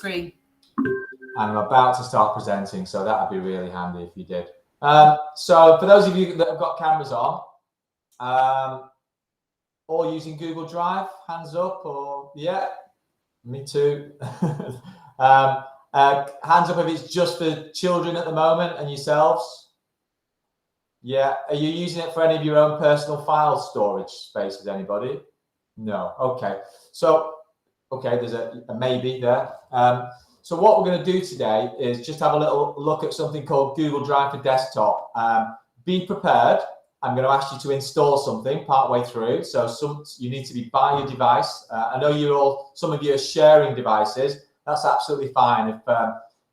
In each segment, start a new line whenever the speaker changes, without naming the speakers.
screen.
And I'm about to start presenting, so that would be really handy if you did. So for those of you that have got cameras on, or using Google Drive, hands up, or yeah, me too. Hands up if it's just for children at the moment and yourselves. Yeah, are you using it for any of your own personal file storage spaces, anybody? No, okay. So, okay, there's a maybe there. So what we're going to do today is just have a little look at something called Google Drive for Desktop. Be prepared. I'm going to ask you to install something partway through. So you need to be by your device. I know some of you are sharing devices. That's absolutely fine.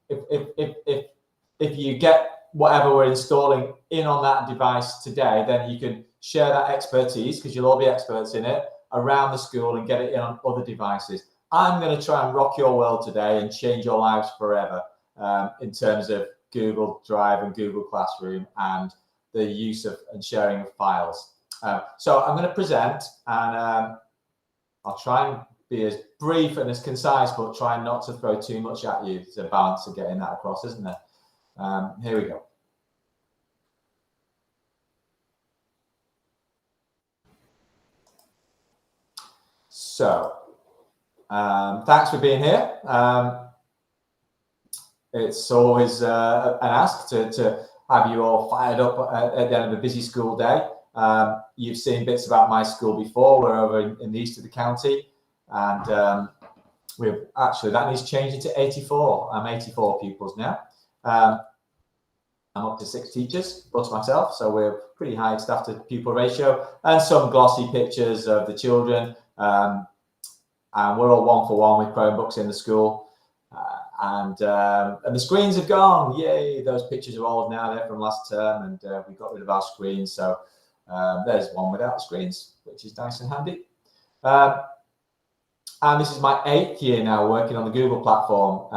If you get whatever we're installing in on that device today, then you can share that expertise, because you'll all be experts in it, around the school and get it in on other devices. I'm going to try and rock your world today and change your lives forever in terms of Google Drive and Google Classroom and the use of and sharing of files. So I'm going to present, and I'll try and be as brief and as concise, but try not to throw too much at you. There's a balance of getting that across, isn't there? Here we go. So, thanks for being here. It's always an ask to have you all fired up at the end of a busy school day. You've seen bits about my school before. We're over in the east of the county, and we've actually, that needs changing to 84. I'm 84 pupils now. I'm up to 6 teachers plus myself, so we're pretty high staff to pupil ratio, and some glossy pictures of the children. And we're all 1-for-1 with Chromebooks in the school, and the screens have gone. Yay! Those pictures are old now. They're from last term, and we got rid of our screens. So there's one without screens, which is nice and handy. And this is my 8th year now working on the Google platform,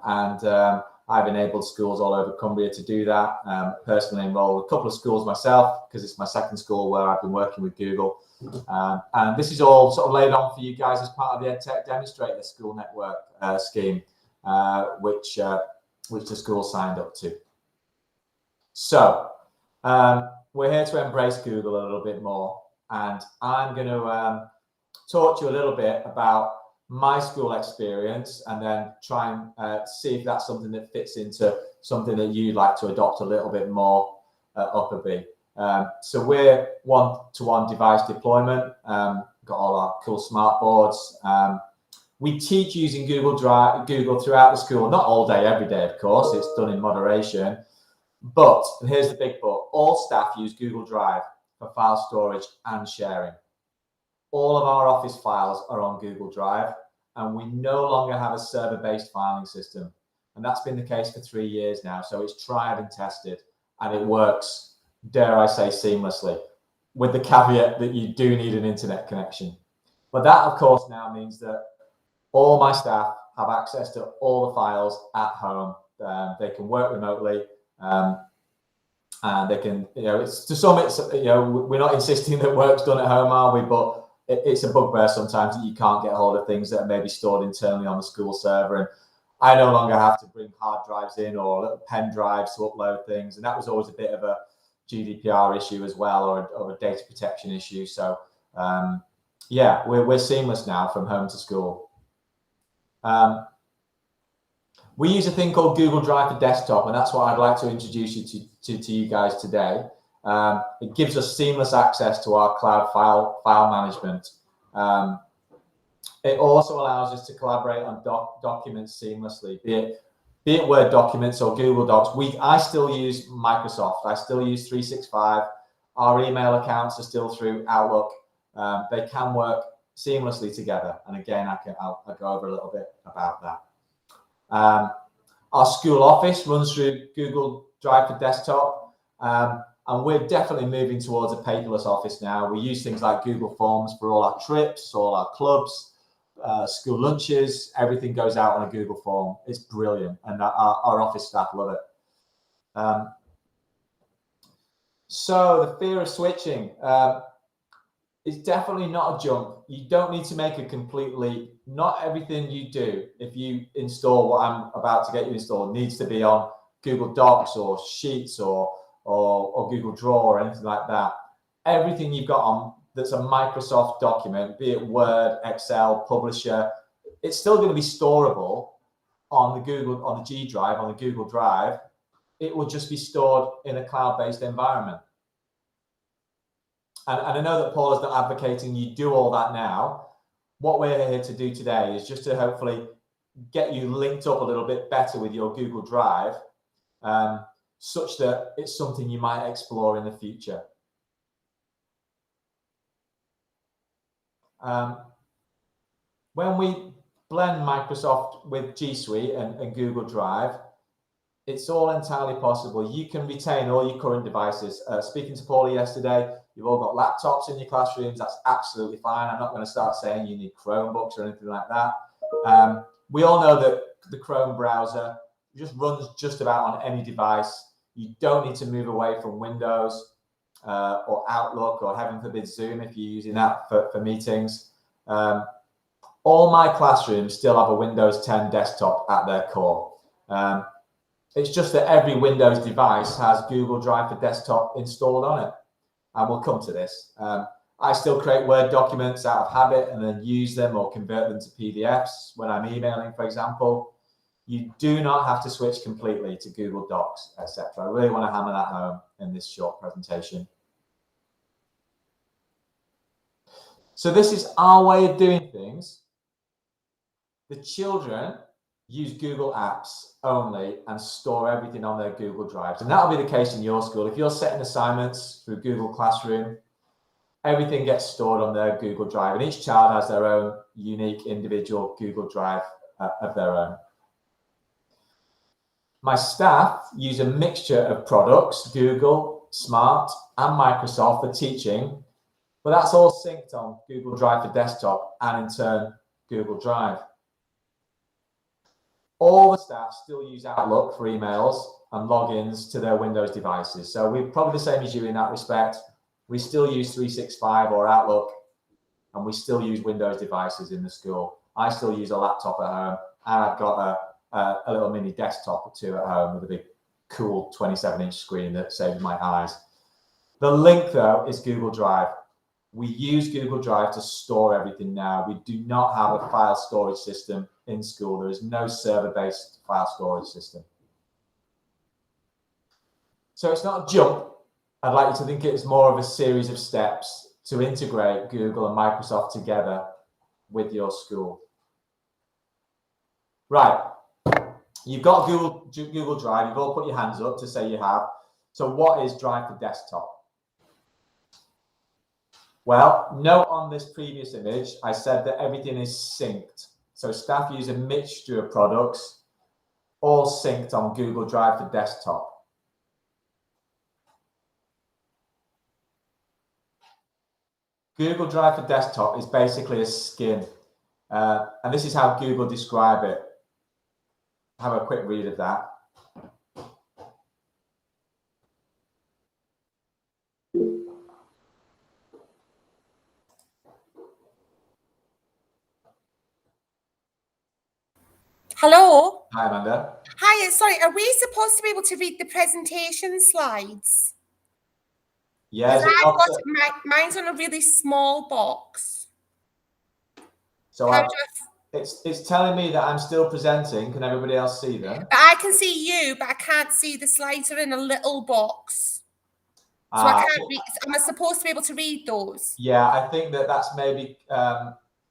and I've enabled schools all over Cumbria to do that. Personally enrolled a couple of schools myself, because it's my 2nd school where I've been working with Google. And this is all sort of laid on for you guys as part of the EdTech Demonstrator School Network scheme, which the school signed up to. So we're here to embrace Google a little bit more, and I'm going to talk to you a little bit about my school experience, and then try and see if that's something that fits into something that you'd like to adopt a little bit more up a bit. So we're one-to-one device deployment. Got all our cool smart boards. We teach using Google throughout the school, not all day, every day, of course. It's done in moderation. But, and here's the big but, all staff use Google Drive for file storage and sharing. All of our office files are on Google Drive, and we no longer have a server-based filing system. And that's been the case for 3 years now. So it's tried and tested, and it works, dare I say, seamlessly, with the caveat that you do need an internet connection. But that, of course, now means that all my staff have access to all the files at home. They can work remotely, and they can, it's to some, it's, we're not insisting that work's done at home, are we? But it's a bugbear sometimes that you can't get hold of things that are maybe stored internally on the school server. And I no longer have to bring hard drives in or little pen drives to upload things. And that was always a bit of a GDPR issue as well, or a data protection issue. So yeah, we're seamless now from home to school. We use a thing called Google Drive for Desktop, and that's what I'd like to introduce you to you guys today. It gives us seamless access to our cloud file management. It also allows us to collaborate on documents seamlessly, be it Word documents or Google Docs. I still use Microsoft. I still use 365. Our email accounts are still through Outlook. They can work seamlessly together. And again, I'll go over a little bit about that. Our school office runs through Google Drive for Desktop. And we're definitely moving towards a paperless office now. We use things like Google Forms for all our trips, all our clubs, school lunches. Everything goes out on a Google form. It's brilliant, and our office staff love it. So the fear of switching. it's definitely not a jump. You don't need to make a complete leap. Not everything you do, if you install what I'm about to get you installed, needs to be on Google Docs or Sheets or Google Draw or anything like that. Everything you've got on that's a Microsoft document, be it Word, Excel, Publisher, it's still going to be storable on the G Drive, on the Google Drive. It will just be stored in a cloud-based environment. And I know that Paul is not advocating you do all that now. What we're here to do today is just to hopefully get you linked up a little bit better with your Google Drive, such that it's something you might explore in the future. When we blend Microsoft with G Suite and Google Drive, it's all entirely possible. You can retain all your current devices. Speaking to Paula yesterday, you've all got laptops in your classrooms. That's absolutely fine. I'm not going to start saying you need Chromebooks or anything like that. We all know that the Chrome browser just runs just about on any device. You don't need to move away from Windows or Outlook or heaven forbid Zoom if you're using that for meetings. All my classrooms still have a Windows 10 desktop at their core. It's just that every Windows device has Google Drive for Desktop installed on it. And we'll come to this. I still create Word documents out of habit and then use them or convert them to PDFs when I'm emailing, for example. You do not have to switch completely to Google Docs, etc. I really want to hammer that home in this short presentation. So this is our way of doing things. The children use Google Apps only and store everything on their Google Drives. And that'll be the case in your school. If you're setting assignments through Google Classroom, everything gets stored on their Google Drive. And each child has their own unique individual Google Drive of their own. My staff use a mixture of products, Google, Smart, and Microsoft for teaching, but that's all synced on Google Drive for Desktop and in turn, Google Drive. All the staff still use Outlook for emails and logins to their Windows devices. So we're probably the same as you in that respect. We still use 365 or Outlook, and we still use Windows devices in the school. I still use a laptop at home, and I've got a little mini desktop or two at home with a big, cool 27-inch screen that saves my eyes. The link, though, is Google Drive. We use Google Drive to store everything now. We do not have a file storage system in school. There is no server-based file storage system. So it's not a jump. I'd like you to think it's more of a series of steps to integrate Google and Microsoft together with your school. Right. You've got Google Drive. You've all put your hands up to say you have. So what is Drive for Desktop? Well, note on this previous image, I said that everything is synced. So staff use a mixture of products, all synced on Google Drive for Desktop. Google Drive for Desktop is basically a skin. And this is how Google describe it. Have a quick read of that.
Hello.
Hi, Amanda.
Hi, sorry, are we supposed to be able to read the presentation slides?
Yes.
Mine's on a really small box.
So it's telling me that I'm still presenting. Can everybody else see them?
I can see you, but I can't see the slides are in a little box. So I can't read. Am I supposed to be able to read those?
Yeah, I think that's maybe...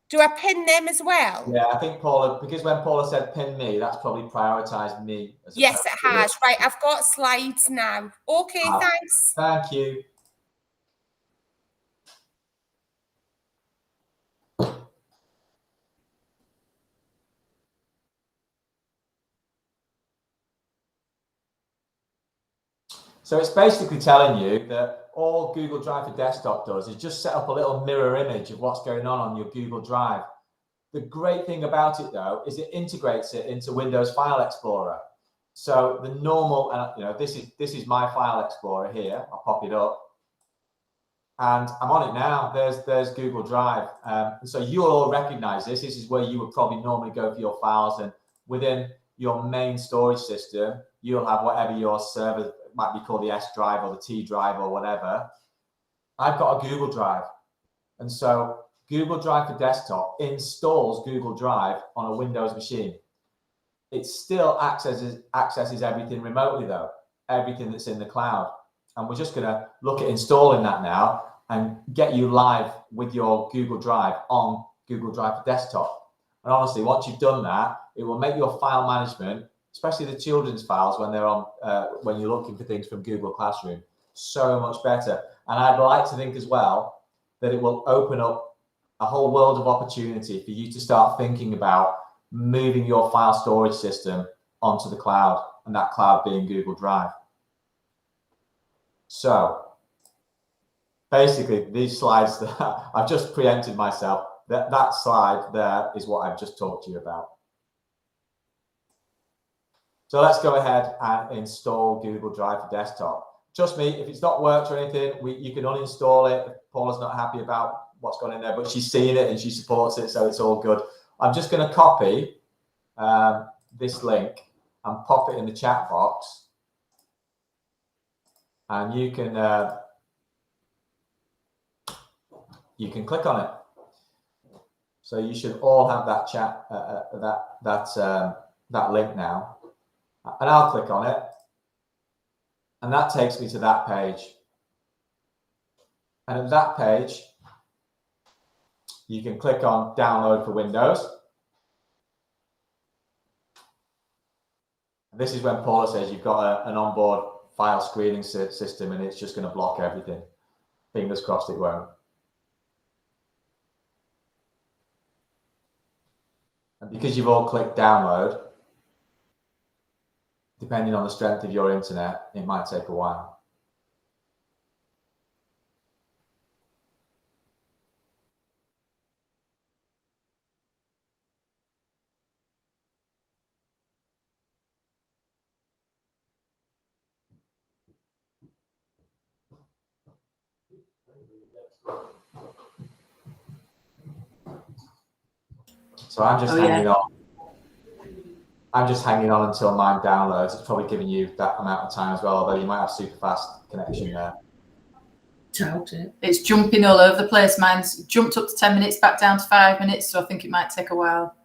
do I pin them as well?
Yeah, I think Paula, because when Paula said pin me, that's probably prioritized me.
Yes, it has. Right, I've got slides now. Okay, thanks.
Thank you. So it's basically telling you that all Google Drive for Desktop does is just set up a little mirror image of what's going on your Google Drive. The great thing about it, though, is it integrates it into Windows File Explorer. So the normal, this is my File Explorer here. I'll pop it up. And I'm on it now. There's Google Drive. So you'll all recognize this. This is where you would probably normally go for your files, and within your main storage system, you'll have whatever your server might be called, the S drive or the T drive or whatever. I've got a Google Drive. And so Google Drive for Desktop installs Google Drive on a Windows machine. It still accesses everything remotely though, everything that's in the cloud. And we're just going to look at installing that now and get you live with your Google Drive on Google Drive for Desktop. And honestly, once you've done that, it will make your file management, especially the children's files when they're on, when you're looking for things from Google Classroom, so much better. And I'd like to think as well that it will open up a whole world of opportunity for you to start thinking about moving your file storage system onto the cloud, and that cloud being Google Drive. So basically these slides that I've just preempted myself, that slide there is what I've just talked to you about. So let's go ahead and install Google Drive for Desktop. Trust me, if it's not worked or anything, you can uninstall it. If Paula's not happy about what's gone in there, but she's seen it and she supports it, so it's all good. I'm just going to copy this link and pop it in the chat box, and you can click on it. So you should all have that chat that link now, and I'll click on it, and that takes me to that page. And at that page, you can click on Download for Windows. And this is when Paula says you've got an onboard file screening system and it's just going to block everything. Fingers crossed it won't. And because you've all clicked download, depending on the strength of your internet, it might take a while. So I'm just hanging on. I'm just hanging on until mine downloads. It's probably giving you that amount of time as well, although you might have super fast connection there.
Doubt it.
It's jumping all over the place. Mine's jumped up to 10 minutes, back down to 5 minutes, so I think it might take a while.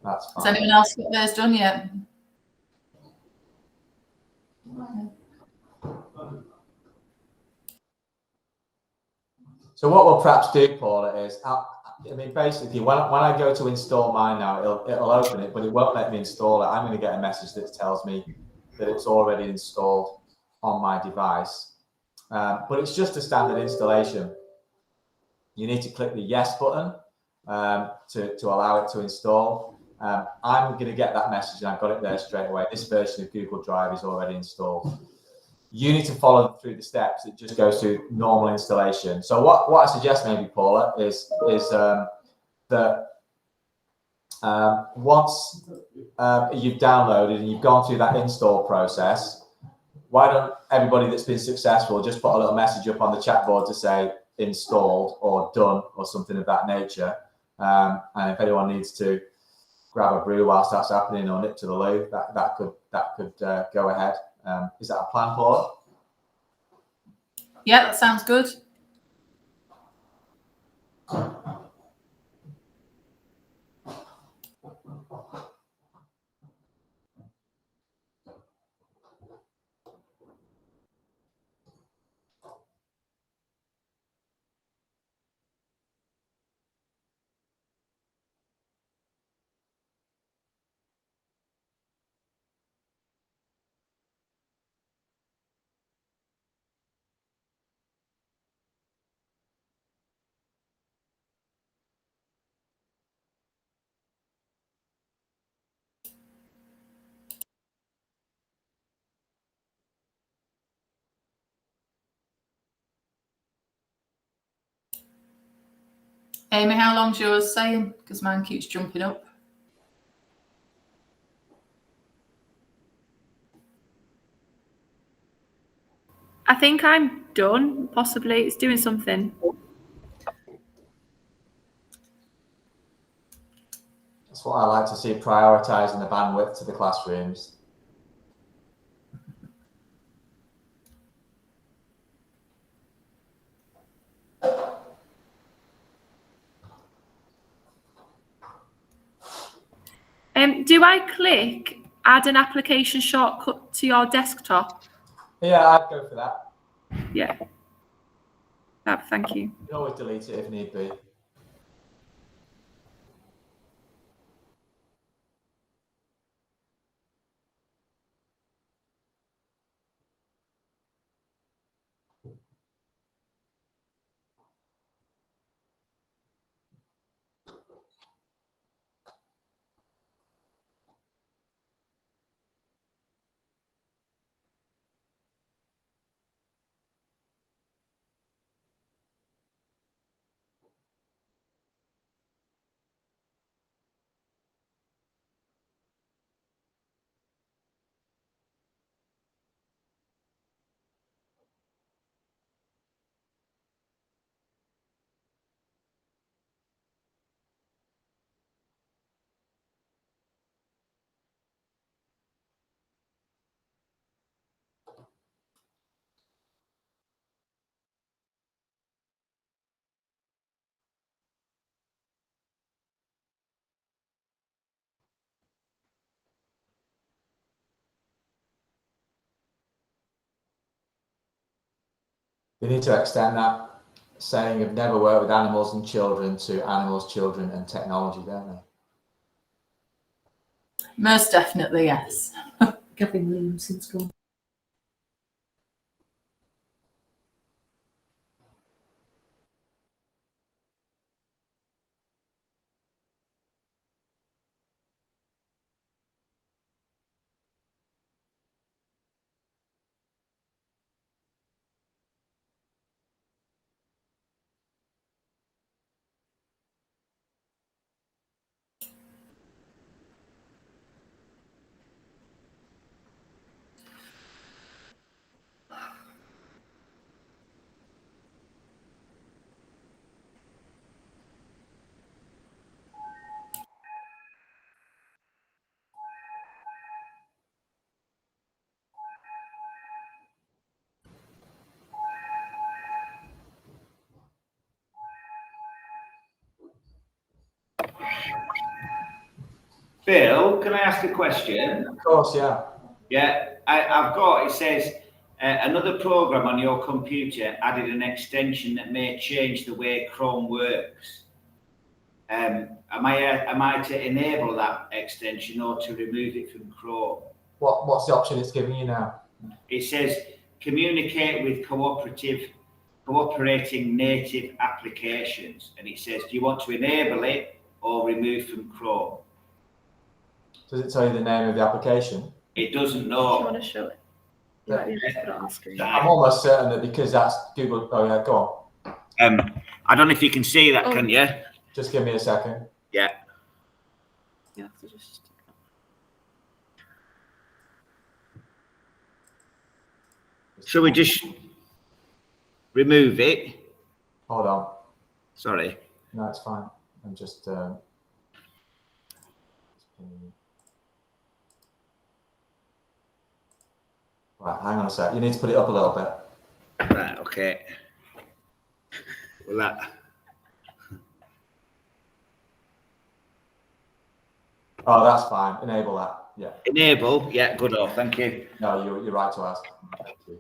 That's fine.
Has anyone else got theirs done yet?
So what we'll perhaps do, Paula, is, I mean, basically, when I go to install mine now, it'll open it, but it won't let me install it. I'm going to get a message that tells me that it's already installed on my device. But it's just a standard installation. You need to click the yes button to allow it to install. I'm going to get that message, and I've got it there straight away. This version of Google Drive is already installed. You need to follow through the steps. It just goes through normal installation. So what I suggest maybe, Paula, is that once you've downloaded and you've gone through that install process, why don't everybody that's been successful just put a little message up on the chat board to say installed or done or something of that nature. And if anyone needs to grab a brew whilst that's happening or nip to the loo, that could go ahead. Is that a plan, Paula?
Yeah, that sounds good. Amy, how long's yours saying? Because mine keeps jumping up.
I think I'm done, possibly. It's doing something.
That's what I like to see, prioritising the bandwidth to the classrooms.
Do I click add an application shortcut to your desktop?
Yeah, I'd go for that.
Yeah. Thank you.
You can always delete it if need be. They need to extend that saying of never work with animals and children to animals, children and technology, don't they?
Most definitely, yes.
Gavin Williamson's gone.
Bill, can I ask a question?
Of course, yeah.
Yeah, I've got, it says, another program on your computer added an extension that may change the way Chrome works. Am I to enable that extension or to remove it from Chrome?
What's the option it's giving you now?
It says, communicate with cooperating native applications. And it says, do you want to enable it or remove from Chrome?
Does it tell you the name of the application?
It doesn't
Do you
know.
want to show it? You might be able to put it on the screen.
I'm almost certain that because that's Google. Oh yeah, go on.
I don't know if you can see that, can you?
Just give me a second.
Yeah.
You have to just.
Shall we just remove it?
Hold on.
Sorry.
No, it's fine. I'm just. Right, hang on a sec. You need to put it up a little bit.
Right, okay. Well, that.
Oh, that's fine. Enable that. Yeah.
Enable. Yeah, good. Oh, thank you.
No, you're right to ask. Thank you.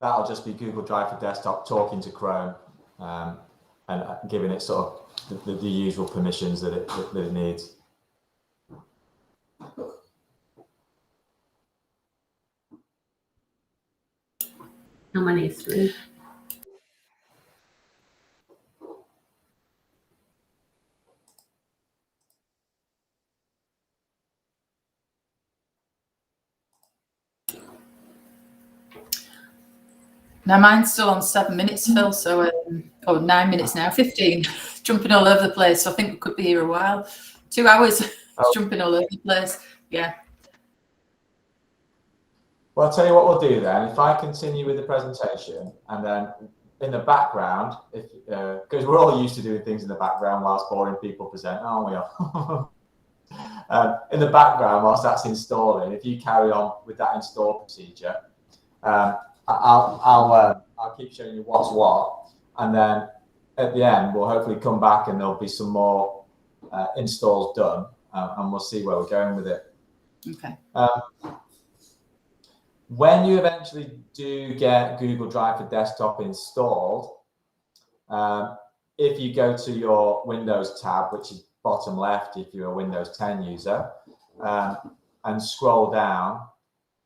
That'll just be Google Drive for Desktop talking to Chrome and giving it sort of the usual permissions that it needs.
How many? 3?
Now mine's still on 7 minutes, Phil, so 9 minutes now, 15, jumping all over the place. So I think we could be here a while. 2 hours jumping all over the place. Yeah.
Well, I'll tell you what we'll do then. If I continue with the presentation, and then in the background, if because we're all used to doing things in the background whilst boring people present, aren't we? In the background, whilst that's installing, if you carry on with that install procedure, I'll keep showing you what's what, and then at the end we'll hopefully come back and there'll be some more installs done, and we'll see where we're going with it.
Okay.
When you eventually do get Google Drive for Desktop installed, if you go to your Windows tab, which is bottom left if you're a Windows 10 user, and scroll down,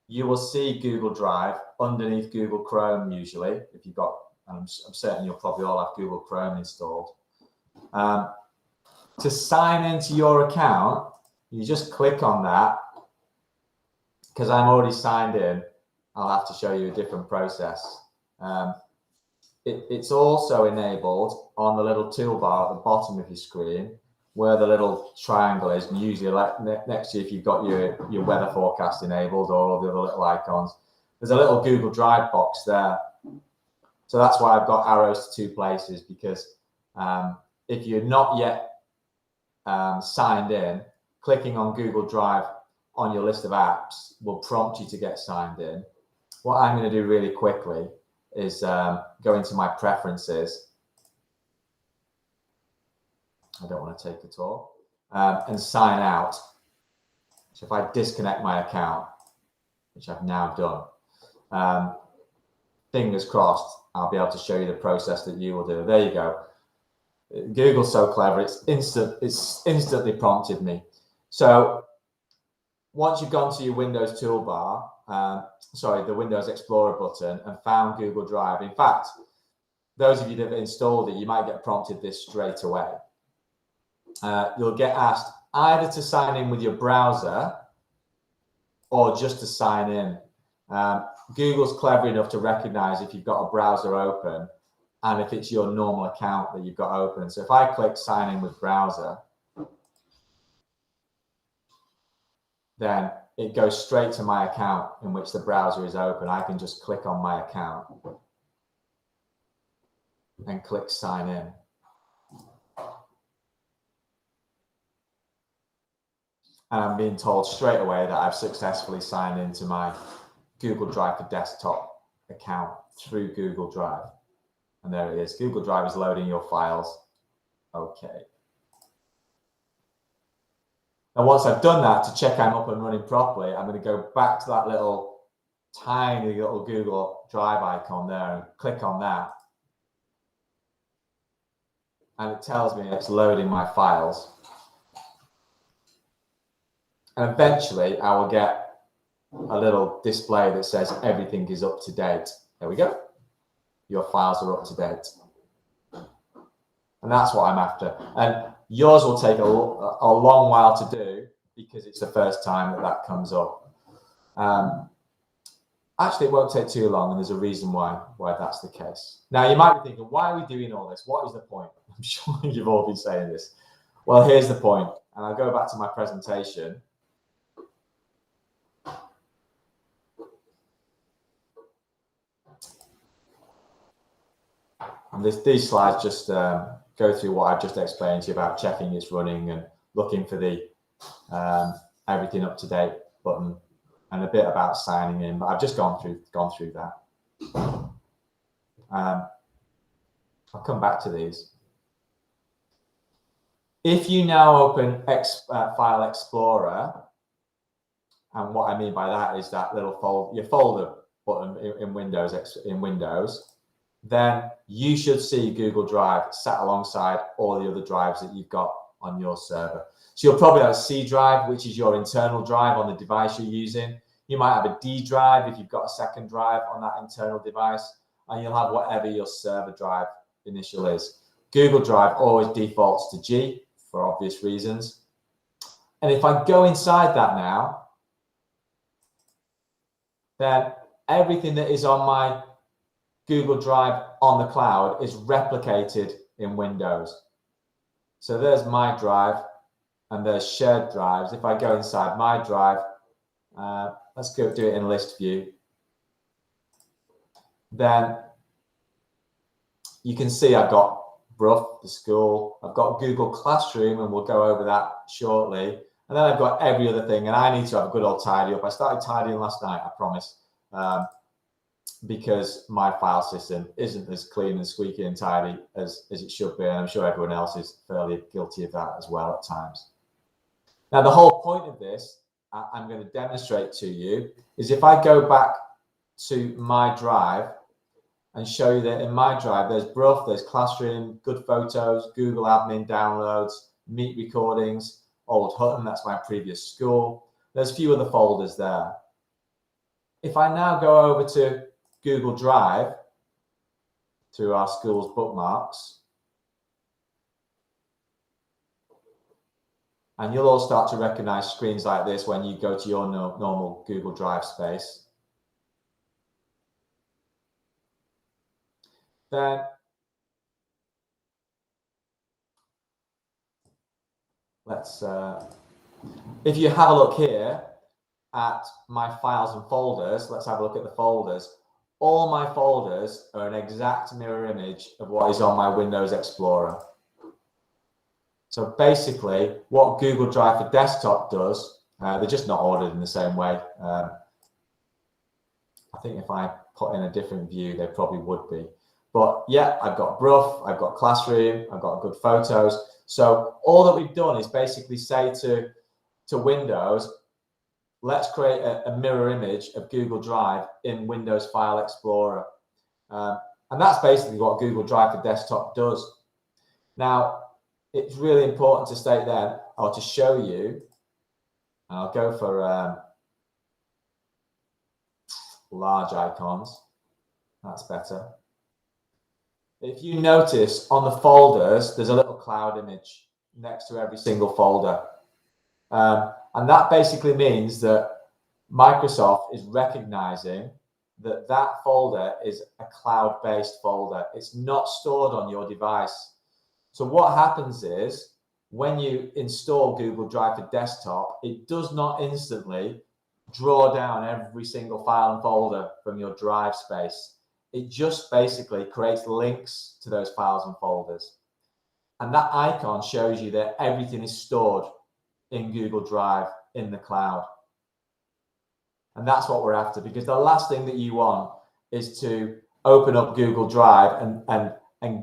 you will see Google Drive underneath Google Chrome usually. If you've got, I'm certain you'll probably all have Google Chrome installed. To sign into your account, you just click on that. Because I'm already signed in, I'll have to show you a different process. It's also enabled on the little toolbar at the bottom of your screen, where the little triangle is, and usually next to you if you've got your weather forecast enabled or all the other little icons. There's a little Google Drive box there. So that's why I've got arrows to two places, because if you're not yet signed in, clicking on Google Drive on your list of apps will prompt you to get signed in. What I'm going to do really quickly is go into my preferences. I don't want to take it all, and sign out. So if I disconnect my account, which I've now done, fingers crossed, I'll be able to show you the process that you will do. There you go. Google's so clever, it's instantly prompted me. So once you've gone to your Windows toolbar, the Windows Explorer button, and found Google Drive, in fact, those of you that have installed it, you might get prompted this straight away. You'll get asked either to sign in with your browser or just to sign in. Google's clever enough to recognize if you've got a browser open and if it's your normal account that you've got open. So if I click sign in with browser, then it goes straight to my account in which the browser is open. I can just click on my account and click sign in. And I'm being told straight away that I've successfully signed into my Google Drive for Desktop account through Google Drive. And there it is. Google Drive is loading your files. Okay. Now, once I've done that, to check I'm up and running properly, I'm going to go back to that little tiny little Google Drive icon there and click on that. And it tells me it's loading my files. And eventually I will get a little display that says everything is up to date. There we go. Your files are up to date. And that's what I'm after. And yours will take a long while to do because it's the first time that that comes up. Actually, it won't take too long, and there's a reason why that's the case. Now, you might be thinking, why are we doing all this? What is the point? I'm sure you've all been saying this. Well, here's the point. And I'll go back to my presentation. And these slides just go through what I've just explained to you about checking it's running and looking for the everything up to date button and a bit about signing in. But I've just gone through that. I'll come back to these. If you now open File Explorer, and what I mean by that is that little your folder button in Windows, then you should see Google Drive sat alongside all the other drives that you've got on your server. So you'll probably have a C drive, which is your internal drive on the device you're using. You might have a D drive if you've got a second drive on that internal device, and you'll have whatever your server drive initial is. Google Drive always defaults to G for obvious reasons. And if I go inside that now, then everything that is on my Google Drive on the cloud is replicated in Windows. So there's my drive and there's shared drives. If I go inside my drive, let's go do it in list view. then you can see I've got Brough, the school, I've got Google Classroom, and we'll go over that shortly. And then I've got every other thing, and I need to have a good old tidy up. I started tidying last night, I promise, because my file system isn't as clean and squeaky and tidy as it should be. And I'm sure everyone else is fairly guilty of that as well at times. Now, the whole point of this, I'm going to demonstrate to you, is if I go back to my drive and show you that in my drive, there's Brough, there's Classroom, Good Photos, Google Admin downloads, Meet recordings, Old Hutton, that's my previous school. There's a few other folders there. If I now go over to Google Drive, to our school's bookmarks, and you'll all start to recognize screens like this when you go to your normal Google Drive space. Then let's, if you have a look here at my files and folders, let's have a look at the folders. All my folders are an exact mirror image of what is on my Windows Explorer. So basically, what Google Drive for Desktop does, they're just not ordered in the same way. I think if I put in a different view, they probably would be. But yeah, I've got Brough, I've got Classroom, I've got Good Photos. So all that we've done is basically say to Windows, let's create a mirror image of Google Drive in Windows File Explorer. And that's basically what Google Drive for Desktop does. Now, it's really important to state then, or to show you, and I'll go for large icons. That's better. If you notice on the folders, there's a little cloud image next to every single folder. And that basically means that Microsoft is recognizing that that folder is a cloud-based folder. It's not stored on your device. So what happens is when you install Google Drive for Desktop, it does not instantly draw down every single file and folder from your drive space. It just basically creates links to those files and folders. And that icon shows you that everything is stored in Google Drive in the cloud. And that's what we're after, because the last thing that you want is to open up Google Drive and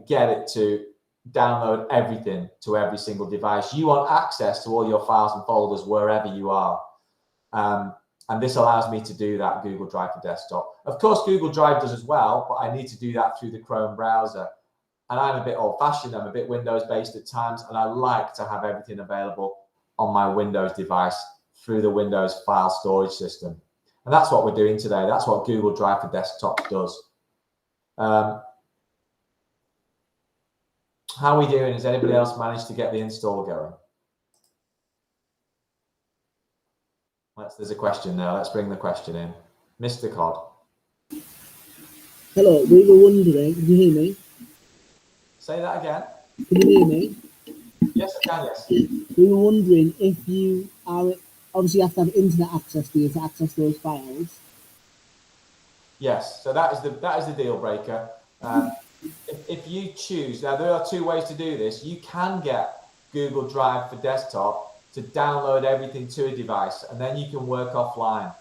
get it to download everything to every single device. You want access to all your files and folders wherever you are. And this allows me to do that Google Drive for Desktop. Of course, Google Drive does as well, but I need to do that through the Chrome browser. And I'm a bit old-fashioned, I'm a bit Windows-based at times, and I like to have everything available on my Windows device through the Windows file storage system. And that's what we're doing today. That's what Google Drive for Desktop does. How are we doing? Has anybody else managed to get the install going? There's a question there. Let's bring the question in. Mr. Cod.
Hello, we were wondering, can you hear me?
Say that again.
Can you hear me?
Yes, I can, yes.
We were wondering if you are, obviously you have to have internet access to access those files.
Yes, so that is the deal breaker. If you choose, now there are two ways to do this. You can get Google Drive for Desktop to download everything to a device, and then you can work offline.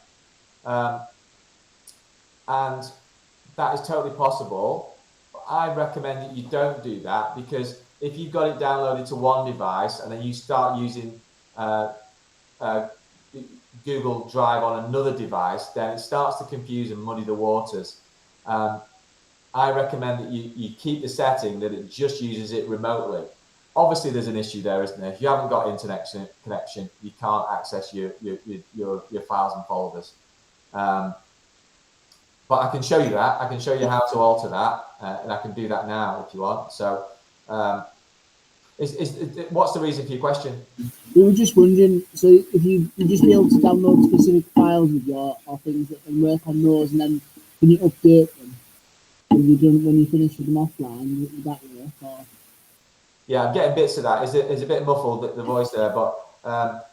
And that is totally possible. But I recommend that you don't do that, because if you've got it downloaded to one device and then you start using Google Drive on another device, then it starts to confuse and muddy the waters. I recommend that you keep the setting that it just uses it remotely. Obviously, there's an issue there, isn't there? If you haven't got internet connection, you can't access your files and folders. But I can show you that. I can show you how to alter that, and I can do that now if you want. So, what's the reason for your question?
We were just wondering, so if you just be able to download specific files with your or things and work on those, and then can you update them when you finish with them offline? Would that work? Or?
Yeah, I'm getting bits of that. It's a bit muffled, the voice there, but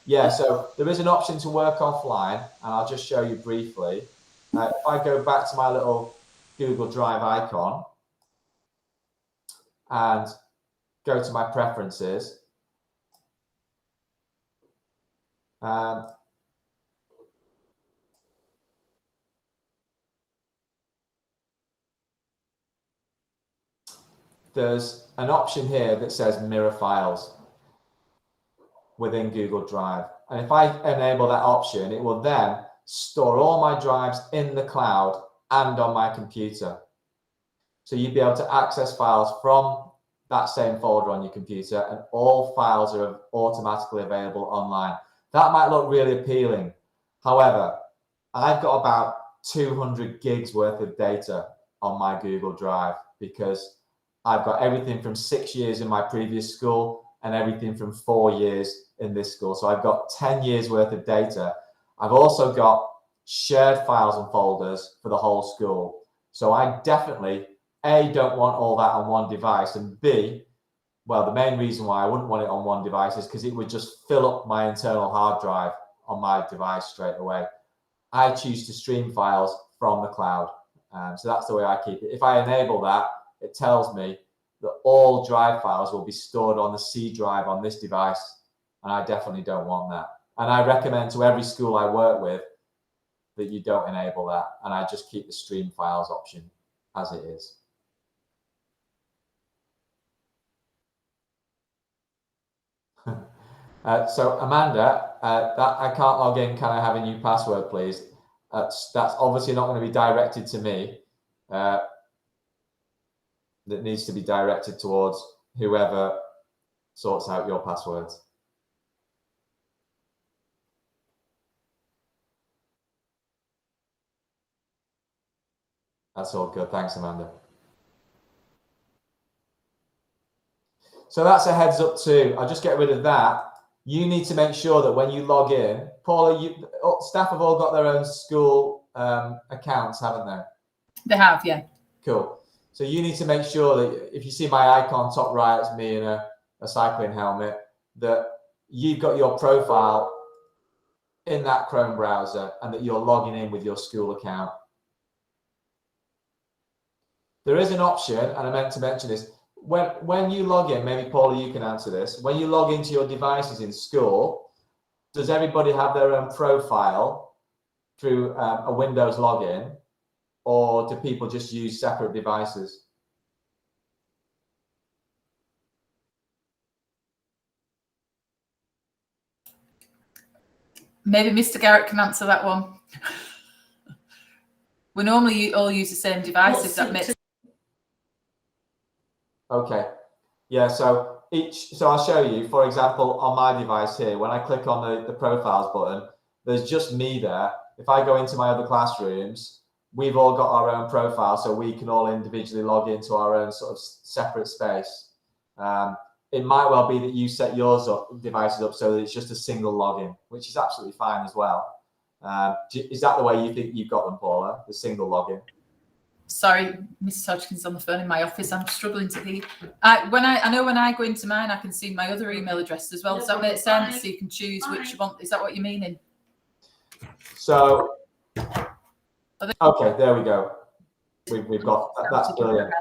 yeah, so there is an option to work offline, and I'll just show you briefly. If I go back to my little Google Drive icon and go to my preferences. There's an option here that says mirror files within Google Drive. And if I enable that option, it will then store all my drives in the cloud and on my computer. So you'd be able to access files from that same folder on your computer, and all files are automatically available online. That might look really appealing. However, I've got about 200 gigs worth of data on my Google Drive because I've got everything from 6 years in my previous school and everything from 4 years in this school. So I've got 10 years worth of data. I've also got shared files and folders for the whole school. So I definitely, A, don't want all that on one device, and B, well, the main reason why I wouldn't want it on one device is because it would just fill up my internal hard drive on my device straight away. I choose to stream files from the cloud. So that's the way I keep it. If I enable that, it tells me that all drive files will be stored on the C drive on this device, and I definitely don't want that. And I recommend to every school I work with that you don't enable that, and I just keep the stream files option as it is. So Amanda, that I can't log in. Can I have a new password, please? That's obviously not going to be directed to me. That needs to be directed towards whoever sorts out your passwords. That's all good. Thanks, Amanda. So that's a heads up too. I'll just get rid of that. You need to make sure that when you log in, Paula, staff have all got their own school accounts, haven't they?
They have, yeah.
Cool. So you need to make sure that if you see my icon top right, it's me in a cycling helmet, that you've got your profile in that Chrome browser and that you're logging in with your school account. There is an option, and I meant to mention this, when you log in, maybe Paula, you can answer this. When you log into your devices in school, does everybody have their own profile through a Windows login, or do people just use separate devices?
Maybe Mr. Garrett can answer that one. We normally all use the same devices. That makes.
Okay. Yeah, so I'll show you, for example, on my device here, when I click on the profiles button, there's just me there. If I go into my other classrooms, we've all got our own profile, so we can all individually log into our own sort of separate space. It might well be that you set yours devices up so that it's just a single login, which is absolutely fine as well. Is that the way you think you've got them, Paula, the single login?
Sorry, Mrs. Hodgkins on the phone in my office. I'm struggling to hear. I know when I go into mine, I can see my other email address as well. Does that make sense? So you can choose which you want. Is that what you mean?
So, okay, there we go. We've got that's brilliant.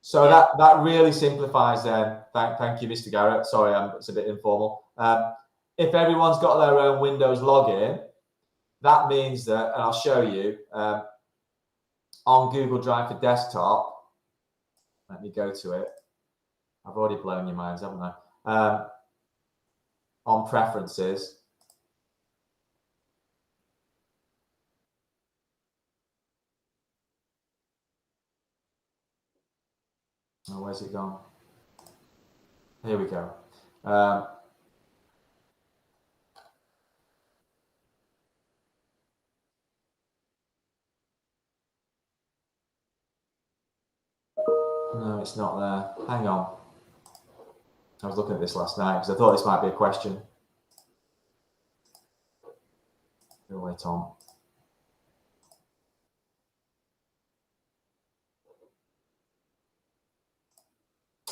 So that really simplifies then. Thank you, Mr. Garrett. Sorry, it's a bit informal. If everyone's got their own Windows login, that means that, and I'll show you, on Google Drive for desktop, let me go to it. I've already blown your minds, haven't I? On preferences. Oh, where's it gone? Here we go. No, it's not there. Hang on. I was looking at this last night because I thought this might be a question. Go away, Tom.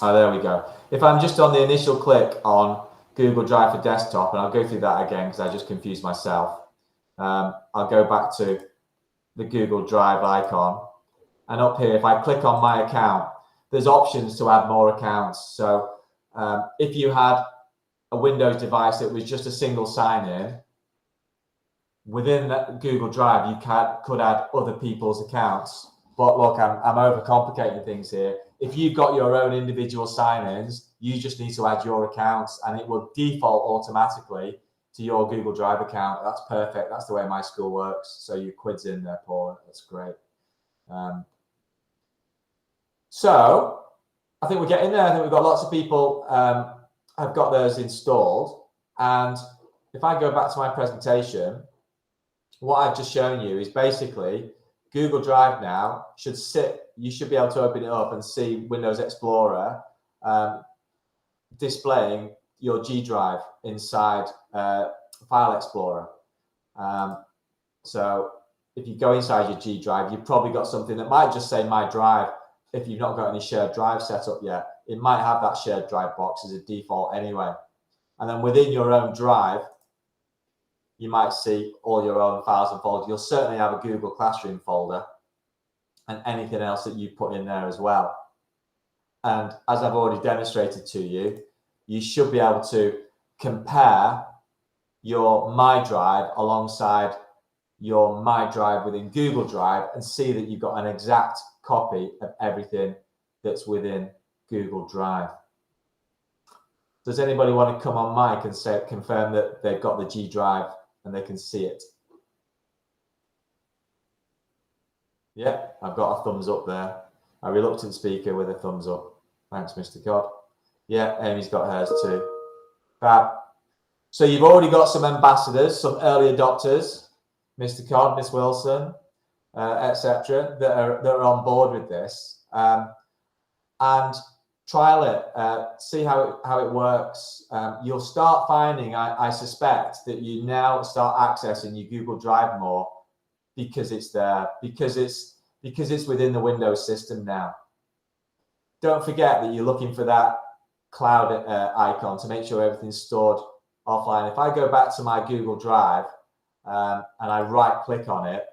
Oh, there we go. If I'm just on the initial click on Google Drive for desktop, and I'll go through that again because I just confused myself. I'll go back to the Google Drive icon. And up here, if I click on my account, there's options to add more accounts. So if you had a Windows device that was just a single sign-in, within that Google Drive, you could add other people's accounts. But look, I'm overcomplicating things here. If you've got your own individual sign-ins, you just need to add your accounts and it will default automatically to your Google Drive account. That's perfect. That's the way my school works. So your quid's in there, Paula. That's great. So I think we're getting there. I think we've got lots of people have got theirs installed. And if I go back to my presentation, what I've just shown you is basically Google Drive now should sit, you should be able to open it up and see Windows Explorer displaying your G Drive inside File Explorer. So if you go inside your G Drive, you've probably got something that might just say My Drive. If you've not got any shared drive set up yet, it might have that shared drive box as a default anyway. And then within your own drive, you might see all your own files and folders. You'll certainly have a Google Classroom folder and anything else that you put in there as well. And as I've already demonstrated to you, you should be able to compare your My Drive alongside your My Drive within Google Drive and see that you've got an exact copy of everything that's within Google Drive. Does anybody want to come on mic and confirm that they've got the G Drive and they can see it? Yeah, I've got a thumbs up there. A reluctant speaker with a thumbs up. Thanks, Mr. Codd. Yeah, Amy's got hers too. Fab. So you've already got some ambassadors, some early adopters, Mr. Codd, Miss Wilson, etc., that are on board with this, and trial it, see how it works. You'll start finding, I suspect, that you now start accessing your Google Drive more because it's there, because it's within the Windows system now. Don't forget that you're looking for that cloud icon to make sure everything's stored offline. If I go back to my Google Drive and I right click on it,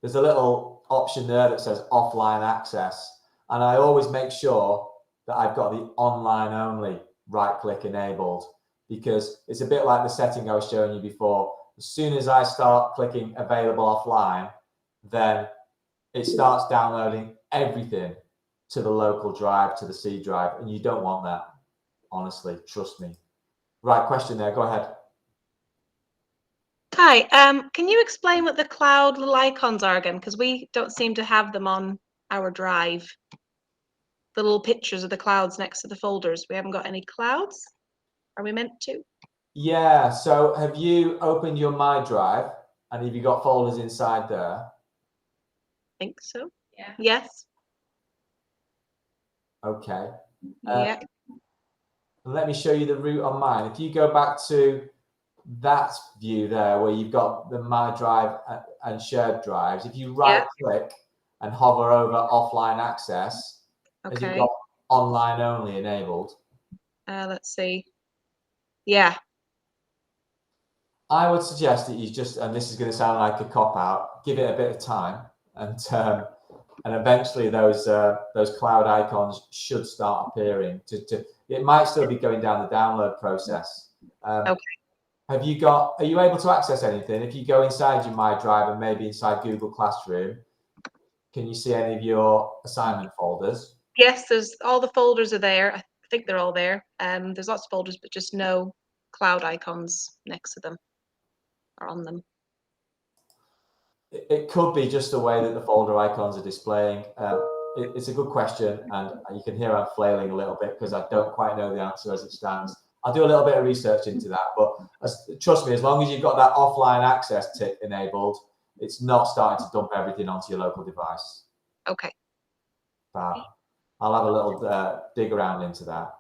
there's a little option there that says offline access. And I always make sure that I've got the online only right click enabled, because it's a bit like the setting I was showing you before. As soon as I start clicking available offline, then it starts downloading everything to the local drive, to the C drive. And you don't want that, honestly, trust me. Right, question there, go ahead.
Hi, can you explain what the cloud little icons are again? Because we don't seem to have them on our drive. The little pictures of the clouds next to the folders. We haven't got any clouds. Are we meant to?
Yeah, so have you opened your My Drive and have you got folders inside there?
I think so.
Yeah.
Yes.
Okay.
Yeah.
Let me show you the route on mine. If you go back to that view there where you've got the My Drive and shared drives, if you right click and hover over offline access, as you've got online only enabled.
Let's see. Yeah.
I would suggest that you just, and this is going to sound like a cop out, give it a bit of time, and eventually those cloud icons should start appearing. It might still be going down the download process.
Okay.
Are you able to access anything? If you go inside your My Drive and maybe inside Google Classroom, can you see any of your assignment folders?
Yes, there's all the folders are there. I think they're all there. There's lots of folders, but just no cloud icons next to them or on them.
It could be just the way that the folder icons are displaying. It's a good question, and you can hear I'm flailing a little bit because I don't quite know the answer as it stands. I'll do a little bit of research into that, but trust me, as long as you've got that offline access tick enabled, it's not starting to dump everything onto your local device.
Okay.
Fab. I'll have a little dig around into that.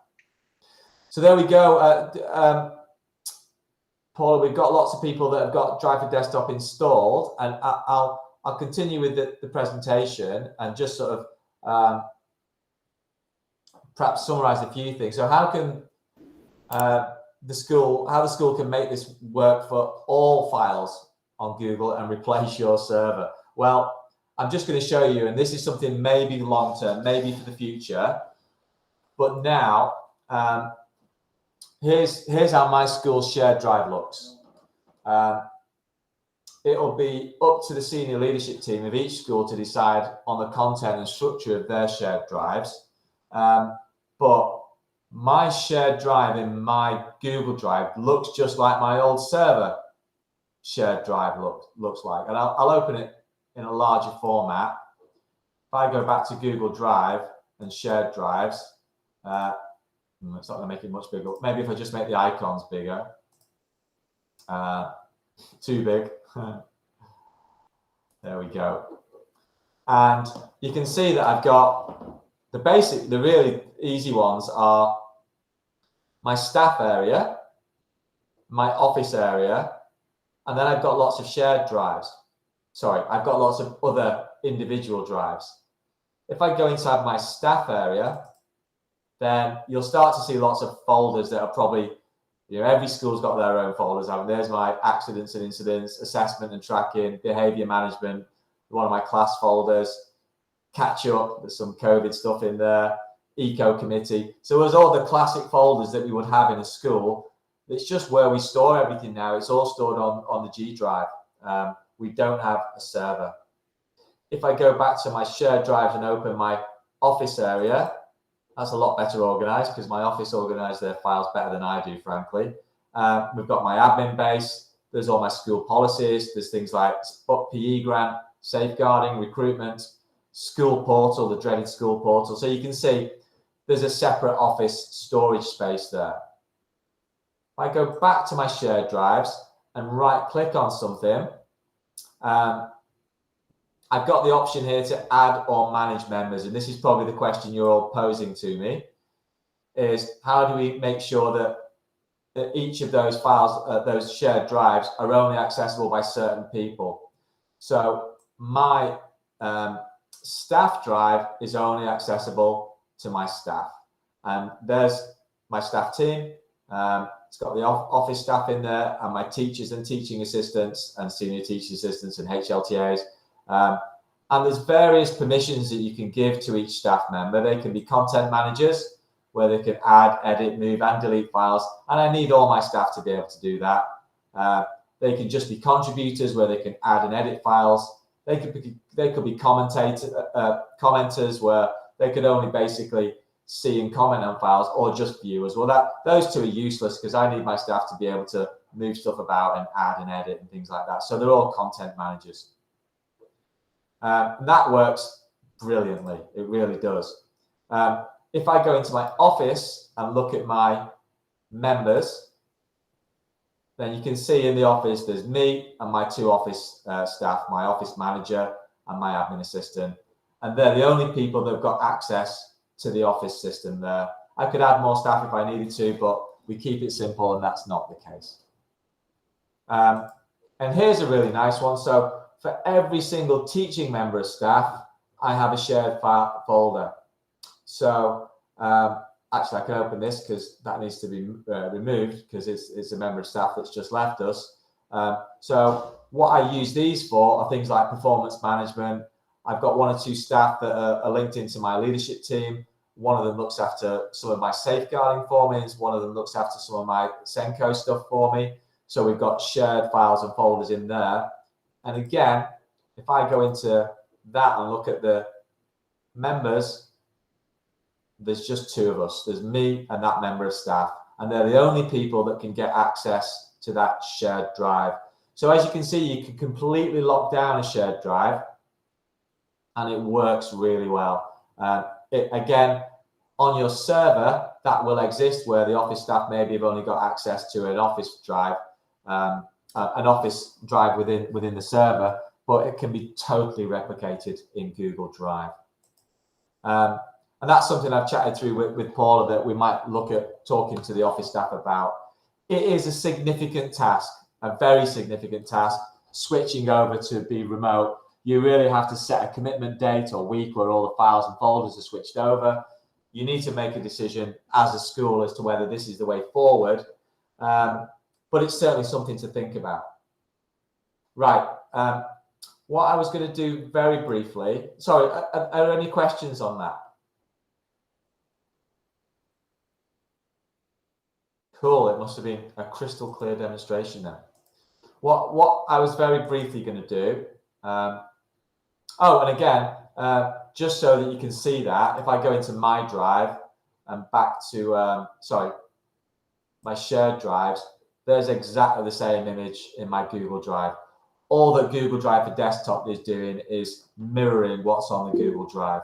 So there we go. Paula, we've got lots of people that have got Drive for Desktop installed, and I'll continue with the presentation and just sort of perhaps summarize a few things. So how can the school can make this work for all files on Google and replace your server? Well, I'm just going to show you, and this is something maybe long term, maybe for the future. But now, here's how my school's shared drive looks. It'll be up to the senior leadership team of each school to decide on the content and structure of their shared drives. But my shared drive in my Google Drive looks just like my old server shared drive looks like. And I'll open it in a larger format. If I go back to Google Drive and shared drives, it's not going to make it much bigger. Maybe if I just make the icons bigger. Too big. There we go. And you can see that I've got the really easy ones are my staff area, my office area, and then I've got lots of shared drives. Sorry, I've got lots of other individual drives. If I go inside my staff area, then you'll start to see lots of folders that are probably, every school's got their own folders. There's my accidents and incidents, assessment and tracking, behaviour management, one of my class folders, catch up, there's some COVID stuff in there, eco committee. So there's all the classic folders that we would have in a school. It's just where we store everything now. It's all stored on the G Drive. We don't have a server. If I go back to my shared drives and open my office area, that's a lot better organized because my office organizes their files better than I do, frankly. We've got my admin base. There's all my school policies. There's things like PE grant, safeguarding, recruitment, school portal, the dreaded school portal. So you can see there's a separate office storage space there. If I go back to my shared drives and right click on something, I've got the option here to add or manage members. And this is probably the question you're all posing to me, is how do we make sure that each of those files, those shared drives, are only accessible by certain people? So my staff drive is only accessible to my staff. And there's my staff team. It's got the office staff in there and my teachers and teaching assistants and senior teaching assistants and HLTAs. And there's various permissions that you can give to each staff member. They can be content managers, where they can add, edit, move, and delete files. And I need all my staff to be able to do that. They can just be contributors, where they can add and edit files. They could be commenters, where they could only basically see and comment on files, or just viewers. Well, those two are useless because I need my staff to be able to move stuff about and add and edit and things like that. So they're all content managers. And that works brilliantly. It really does. If I go into my office and look at my members, then you can see in the office, there's me and my two office staff, my office manager and my admin assistant. And they're the only people that have got access to the office system there. I could add more staff if I needed to, but we keep it simple and that's not the case. And here's a really nice one. So for every single teaching member of staff, I have a shared file folder. So actually I can open this because that needs to be removed because it's a member of staff that's just left us. So what I use these for are things like performance management. I've got one or two staff that are linked into my leadership team. One of them looks after some of my safeguarding for me. One of them looks after some of my Senko stuff for me. So we've got shared files and folders in there. And again, if I go into that and look at the members, there's just two of us. There's me and that member of staff. And they're the only people that can get access to that shared drive. So as you can see, you can completely lock down a shared drive and it works really well. Again, on your server, that will exist where the office staff maybe have only got access to an office drive within the server, but it can be totally replicated in Google Drive. And that's something I've chatted through with Paula that we might look at talking to the office staff about. It is a significant task, a very significant task, switching over to be remote. You really have to set a commitment date or week where all the files and folders are switched over. You need to make a decision as a school as to whether this is the way forward. But it's certainly something to think about. Right. what I was going to do very briefly. Sorry, are there any questions on that? Cool. It must have been a crystal clear demonstration then. What I was very briefly going to do. Oh, and again, just so that you can see that, if I go into my drive and back to, sorry, my shared drives, there's exactly the same image in my Google Drive. All that Google Drive for desktop is doing is mirroring what's on the Google Drive.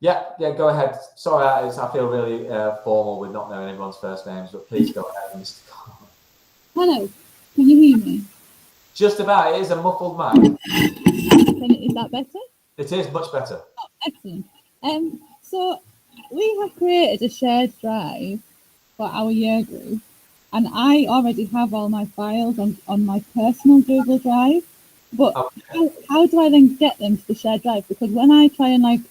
Yeah, go ahead. Sorry, I feel really formal with not knowing everyone's first names, but please go ahead, Mr.
Hello, can you hear me?
Just about. It is a muffled mic.
Is that better?
It is much better.
Oh, excellent. So we have created a shared drive for our year group, and I already have all my files on my personal Google Drive. But how do I then get them to the shared drive? Because when I try and like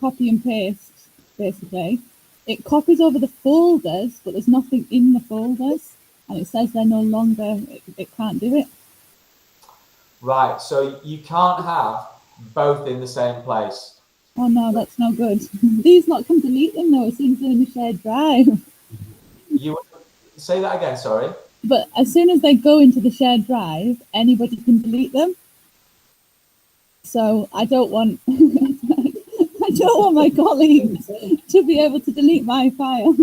copy and paste, basically, it copies over the folders, but there's nothing in the folders, and it says they're no longer, it can't do it.
Right, so you can't have both in the same place.
Oh no, that's no good. These not can delete them though, as soon as they're in the shared drive.
You say that again, sorry.
But as soon as they go into the shared drive, anybody can delete them. So I don't want my colleagues to be able to delete my file.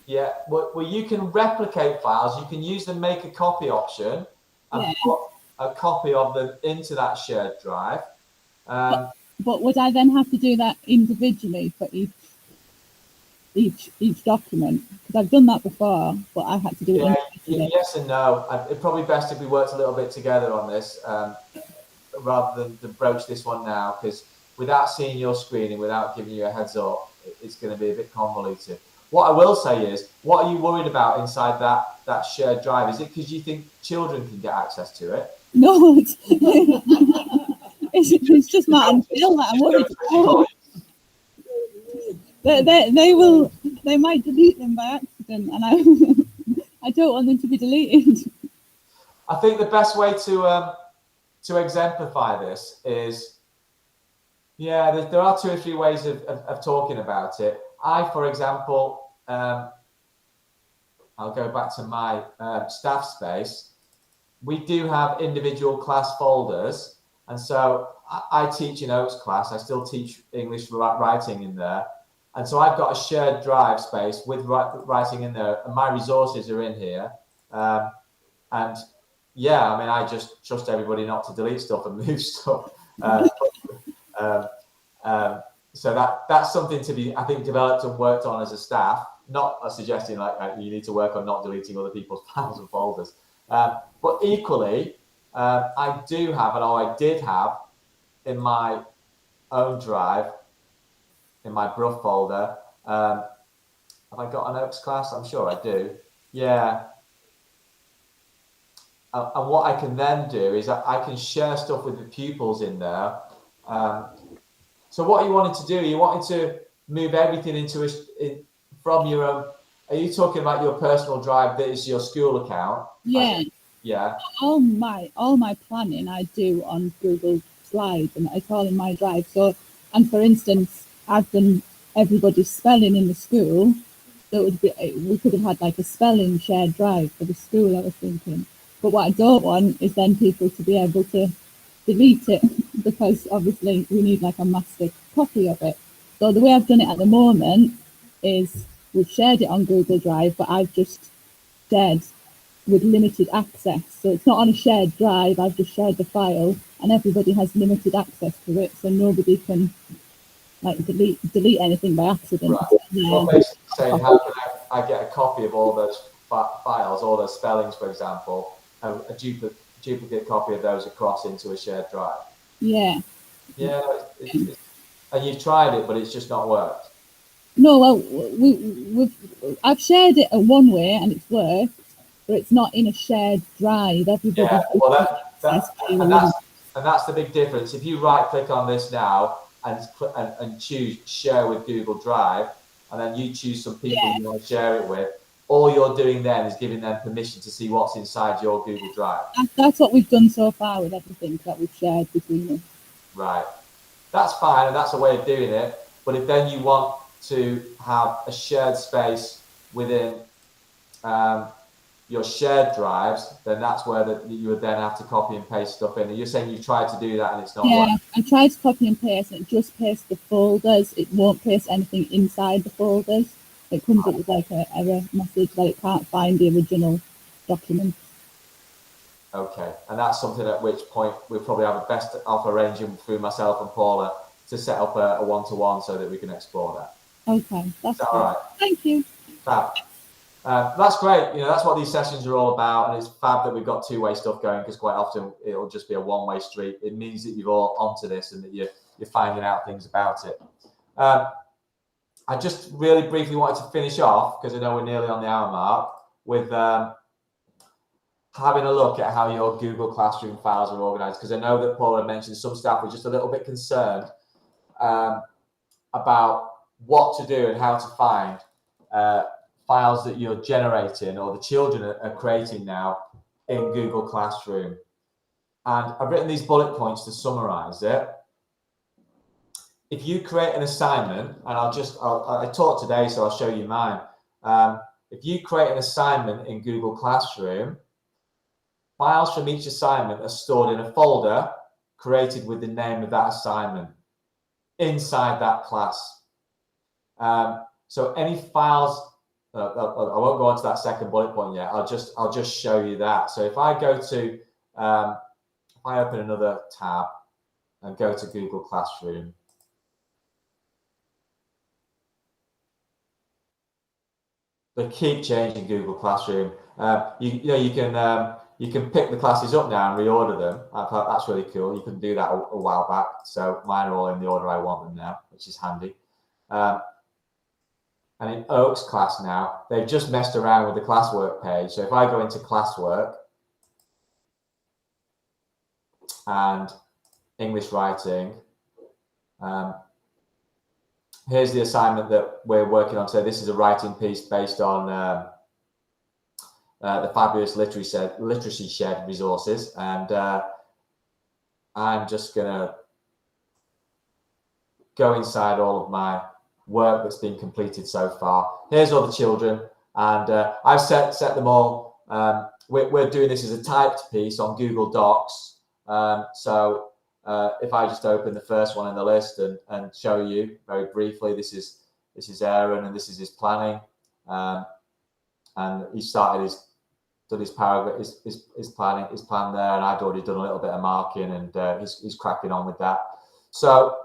Yeah, well, you can replicate files. You can use the make a copy option and put a copy of them into that shared drive.
But would I then have to do that individually for each document? Because I've done that before, but I had to do it individually.
Yes and no. It'd probably best if we worked a little bit together on this, rather than broach this one now, because without seeing your screen and without giving you a heads up, it's going to be a bit convoluted. What I will say is, what are you worried about inside that shared drive? Is it because you think children can get access to it?
No, it's just not until that I'm worried about. They might delete them by accident, and I don't want them to be deleted.
I think the best way to exemplify this is, there are 2 or 3 ways of talking about it. For example, I'll go back to my staff space. We do have individual class folders. And so I teach in Oaks class. I still teach English writing in there. And so I've got a shared drive space with writing in there. And my resources are in here. I just trust everybody not to delete stuff and move stuff. So that's something to be, I think, developed and worked on as a staff. Not suggesting like you need to work on not deleting other people's files and folders. But equally, I do have, and I did have, in my own drive, in my Bruff folder. Have I got an Oaks class? I'm sure I do. Yeah. And what I can then do is I can share stuff with the pupils in there. So what you wanted to do, you wanted to move everything from your own. Are you talking about your personal drive that is your school account?
Yeah.
Yeah.
All my planning I do on Google Slides, and it's all in my drive. So, and for instance, I've done everybody's spelling in the school. So we could have had like a spelling shared drive for the school, I was thinking. But what I don't want is then people to be able to delete it, because obviously we need like a master copy of it. So the way I've done it at the moment is we've shared it on Google Drive, but I've just shared with limited access. So it's not on a shared drive, I've just shared the file and everybody has limited access to it, so nobody can like delete anything by accident.
Right. Well, basically saying, how can I get a copy of all those files, all those spellings, for example, a duplicate copy of those across into a shared drive?
Yeah.
Yeah, and you've tried it, but it's just not worked.
No, well, I've shared it one way and it's worked, but it's not in a shared drive. Everybody.
Yeah, well, and that's the big difference. If you right-click on this now and choose Share with Google Drive, and then you choose some people you want to share it with, all you're doing then is giving them permission to see what's inside your Google Drive.
That's what we've done so far with everything that we've shared between us.
Right. That's fine, and that's a way of doing it. But if then you want to have a shared space within your shared drives, then that's where you would then have to copy and paste stuff in. And you're saying you tried to do that and it's not
Yeah,
working.
I tried to copy and paste, and it just pastes the folders. It won't paste anything inside the folders. It comes up with like an error message that it can't find the original document.
Okay, and that's something at which point we'll probably have a best off arranging through myself and Paula to set up a one-to-one so that we can explore that.
Okay, that's
Is that all right?
Thank you.
Fab. That's great. You know, that's what these sessions are all about, and it's fab that we've got two-way stuff going, because quite often it'll just be a one-way street. It means that you're all onto this and that you're finding out things about it. I just really briefly wanted to finish off, because I know we're nearly on the hour mark, with having a look at how your Google Classroom files are organized, because I know that Paula mentioned some staff were just a little bit concerned about what to do and how to find files that you're generating or the children are creating now in Google Classroom. And I've written these bullet points to summarize it. If you create an assignment, and I taught today, so I'll show you mine. If you create an assignment in Google Classroom, files from each assignment are stored in a folder created with the name of that assignment inside that class. So any files, I won't go on to that second bullet point yet. I'll just show you that. So if I go to, if I open another tab and go to Google Classroom, they keep changing Google Classroom. You can pick the classes up now and reorder them. That's really cool. You couldn't do that a while back. So mine are all in the order I want them now, which is handy. And in Oaks class now, they've just messed around with the classwork page. So if I go into classwork and English writing, here's the assignment that we're working on. So this is a writing piece based on the fabulous literacy shed resources, and I'm just gonna go inside all of my work that's been completed so far. Here's all the children, and I've set them all. We're doing this as a typed piece on Google Docs. So if I just open the first one in the list and show you very briefly, this is Aaron, and this is his planning, and he started done his paragraph, his plan there, and I'd already done a little bit of marking, and he's cracking on with that. So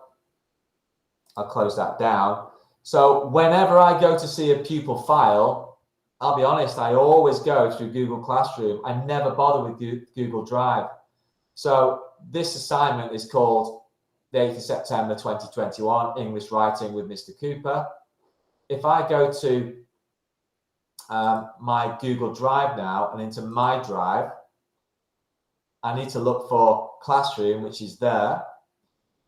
I'll close that down. So whenever I go to see a pupil file, I'll be honest, I always go through Google Classroom. I never bother with Google Drive. So this assignment is called the 8th of September 2021, English Writing with Mr. Cooper. If I go to my Google Drive now and into my drive, I need to look for Classroom, which is there.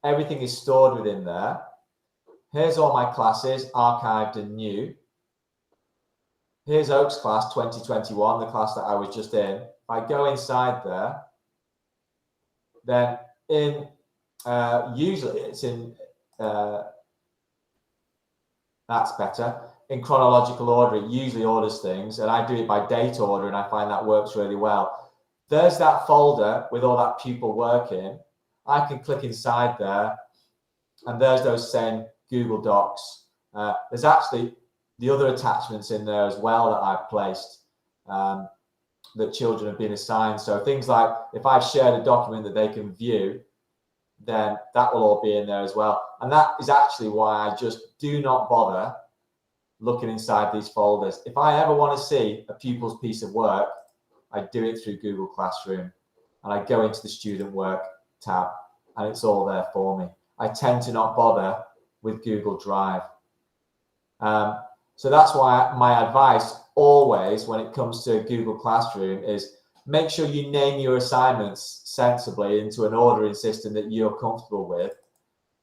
Everything is stored within there. Here's all my classes, archived and new. Here's Oaks class 2021, the class that I was just in. If I go inside there, then usually it's in, that's better. In chronological order, it usually orders things, and I do it by date order, and I find that works really well. There's that folder with all that pupil work in. I can click inside there, and there's those same Google Docs. There's actually the other attachments in there as well that I've placed that children have been assigned. So things like if I've shared a document that they can view, then that will all be in there as well. And that is actually why I just do not bother looking inside these folders. If I ever want to see a pupil's piece of work, I do it through Google Classroom, and I go into the student work tab, and it's all there for me. I tend to not bother with Google Drive. So that's why my advice always when it comes to Google Classroom is make sure you name your assignments sensibly into an ordering system that you're comfortable with.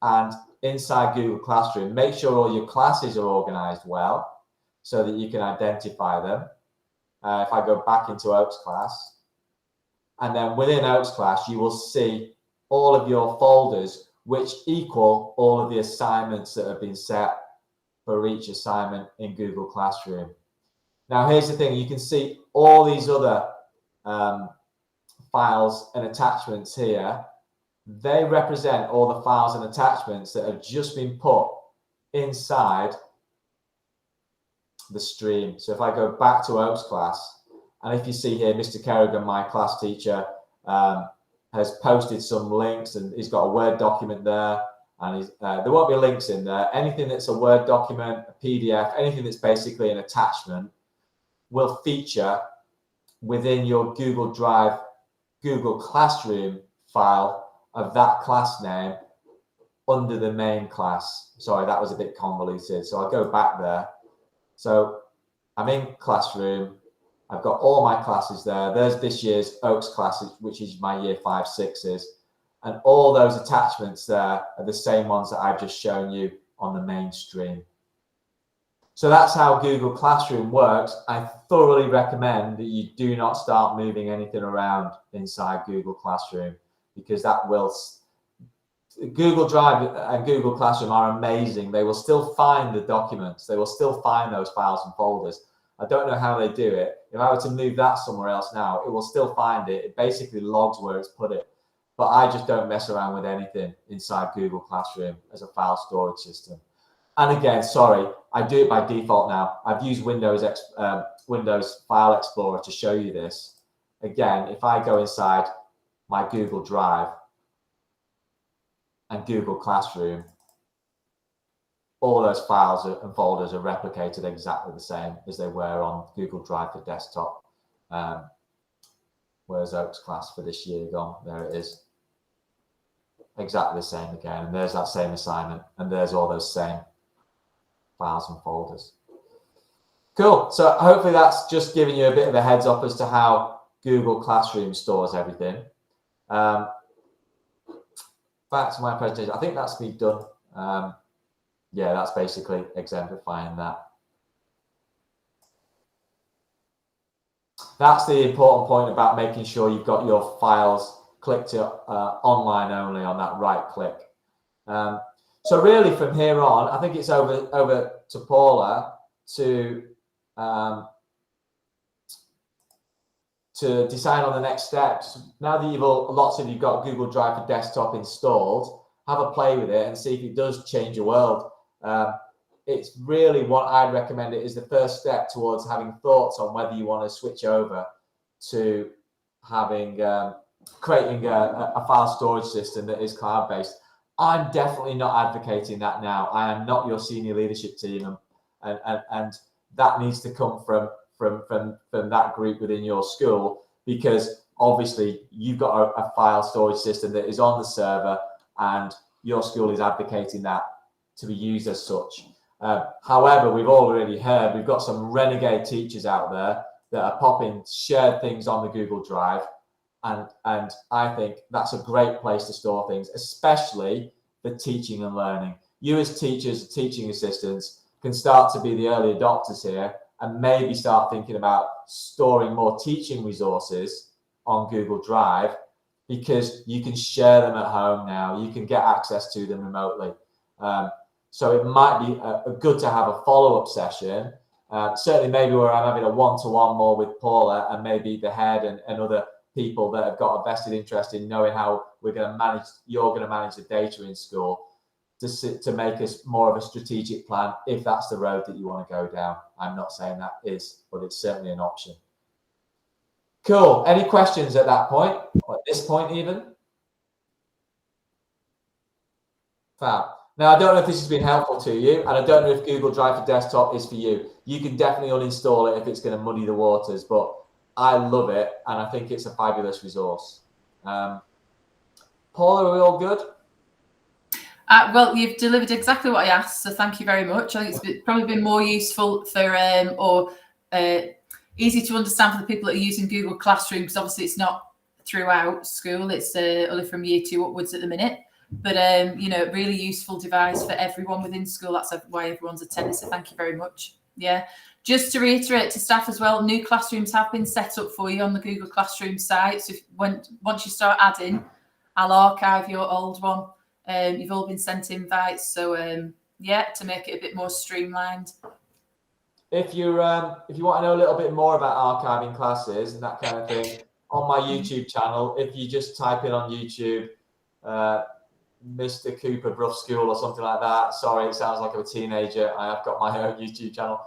And inside Google Classroom, make sure all your classes are organized well. so that you can identify them. If I go back into Oaks class, and then within Oaks class, you will see all of your folders which equal all of the assignments that have been set for each assignment in Google Classroom. Now, here's the thing, you can see all these other files and attachments here. They represent all the files and attachments that have just been put inside the stream. So if I go back to Oaks class, and if you see here, Mr. Kerrigan, my class teacher, has posted some links, and he's got a Word document there, and there won't be links in there. Anything that's a Word document, a PDF, anything that's basically an attachment will feature within your Google Drive, Google Classroom file of that class name under the main class. Sorry, that was a bit convoluted. So I'll go back there. So I'm in Classroom. I've got all my classes there. There's this year's Oaks classes, which is my year 5, 6s. And all those attachments there are the same ones that I've just shown you on the main stream. So that's how Google Classroom works. I thoroughly recommend that you do not start moving anything around inside Google Classroom, because that will... Google Drive and Google Classroom are amazing. They will still find the documents. They will still find those files and folders. I don't know how they do it. If I were to move that somewhere else now, it will still find it. It basically logs where it's put it. But I just don't mess around with anything inside Google Classroom as a file storage system. And again, sorry, I do it by default now. I've used Windows File Explorer to show you this. Again, if I go inside my Google Drive and Google Classroom, all those files and folders are replicated exactly the same as they were on Google Drive for desktop. Where's Oaks class for this year gone? There it is. Exactly the same again. And there's that same assignment. And there's all those same files and folders. Cool. So hopefully that's just giving you a bit of a heads up as to how Google Classroom stores everything. Back to my presentation. I think that's me done. Yeah, that's basically exemplifying that. That's the important point about making sure you've got your files clicked to online only on that right click. So really from here on, I think it's over to Paula to decide on the next steps. Now that lots of you've got Google Drive for Desktop installed, have a play with it and see if it does change your world. It's really what I'd recommend it is the first step towards having thoughts on whether you want to switch over to having creating a file storage system that is cloud-based. I'm definitely not advocating that now. I am not your senior leadership team, and that needs to come from that group within your school, because obviously you've got a file storage system that is on the server and your school is advocating that to be used as such. However, we've already heard we've got some renegade teachers out there that are popping shared things on the Google Drive, and I think that's a great place to store things, especially for teaching and learning. You as teachers, teaching assistants can start to be the early adopters here and maybe start thinking about storing more teaching resources on Google Drive, because you can share them at home now. You can get access to them remotely. So it might be good to have a follow-up session, certainly maybe where I'm having a one-to-one more with Paula and maybe the head and other people that have got a vested interest in knowing how you're going to manage the data in school to make us more of a strategic plan, if that's the road that you want to go down. I'm not saying that is, but it's certainly an option. Cool. Any questions at that point, or at this point even? Fab. Now, I don't know if this has been helpful to you, and I don't know if Google Drive for Desktop is for you. You can definitely uninstall it if it's going to muddy the waters, but I love it, and I think it's a fabulous resource. Paula, are we all good?
Well, you've delivered exactly what I asked, so thank you very much. I think it's probably been more useful for easy to understand for the people that are using Google Classroom, because obviously it's not throughout school, it's only from year 2 upwards at the minute. But you know, really useful device for everyone within school. That's why everyone's attending. So thank you very much. Yeah. Just to reiterate to staff as well, new classrooms have been set up for you on the Google Classroom site. So once you start adding, I'll archive your old one. You've all been sent invites, so yeah, to make it a bit more streamlined.
If you want to know a little bit more about archiving classes and that kind of thing, on my YouTube channel, if you just type in on YouTube, Mr. Cooper Brough School or something like that. Sorry, it sounds like I'm a teenager. I have got my own YouTube channel.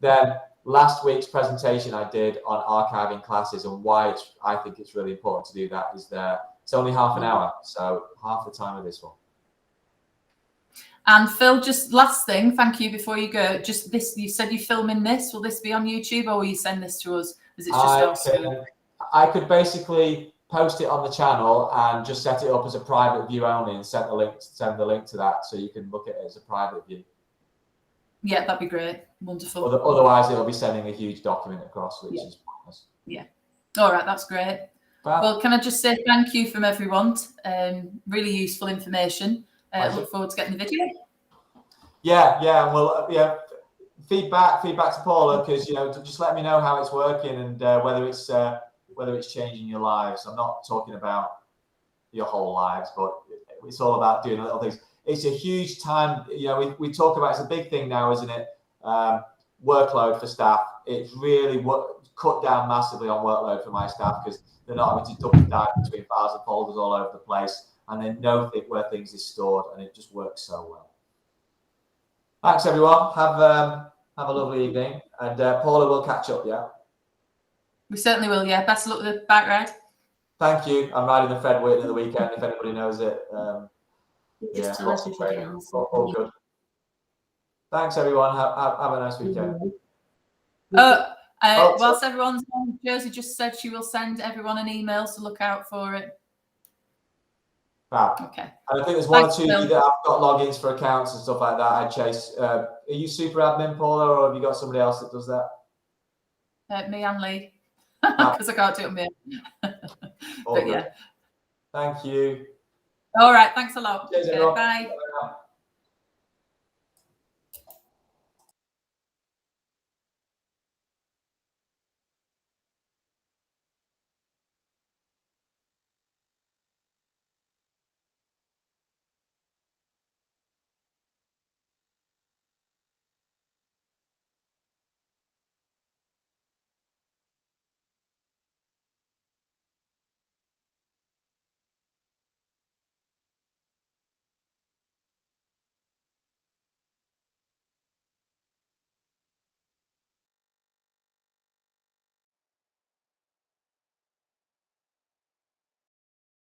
Then last week's presentation I did on archiving classes and why I think it's really important to do that is there. It's only half an hour, so half the time of this one.
And Phil, just last thing, thank you before you go. Just this, you said you're filming this. Will this be on YouTube or will you send this to us? Is it just
I could basically post it on the channel and just set it up as a private view only and send the link to that so you can look at it as a private view.
Yeah, that'd be great. Wonderful.
Otherwise, it'll be sending a huge document across, which is pointless.
Yeah. All right, that's great. Well, can I just say thank you from everyone? Really useful information. Look forward to getting the video.
Yeah. Well, yeah. Feedback to Paula, because just let me know how it's working and whether it's changing your lives. I'm not talking about your whole lives, but it's all about doing little things. It's a huge time. We talk about, it's a big thing now, isn't it? Workload for staff. It's really cut down massively on workload for my staff because they're not having to duck and dive between files and folders all over the place, and they know where things is stored, and it just works so well. Thanks, everyone. Have a lovely evening, and Paula will catch up. Yeah,
we certainly will. Yeah, best of luck with the bike ride.
Thank you. I'm riding the Fred Whitney the weekend. If anybody knows it, yeah, lots of training. All good. Thanks, everyone. Have a nice weekend.
Whilst everyone's on, Josie just said she will send everyone an email, so look out for it.
Fab.
Okay.
And I think there's one or two of you that have got logins for accounts and stuff like that. I chase. Are you super admin, Paula, or have you got somebody else that does that?
Me and Lee, because I can't do it on me. But yeah.
Thank you.
All right. Thanks a lot.
Cheers,
okay,
everyone.
bye.
Bye.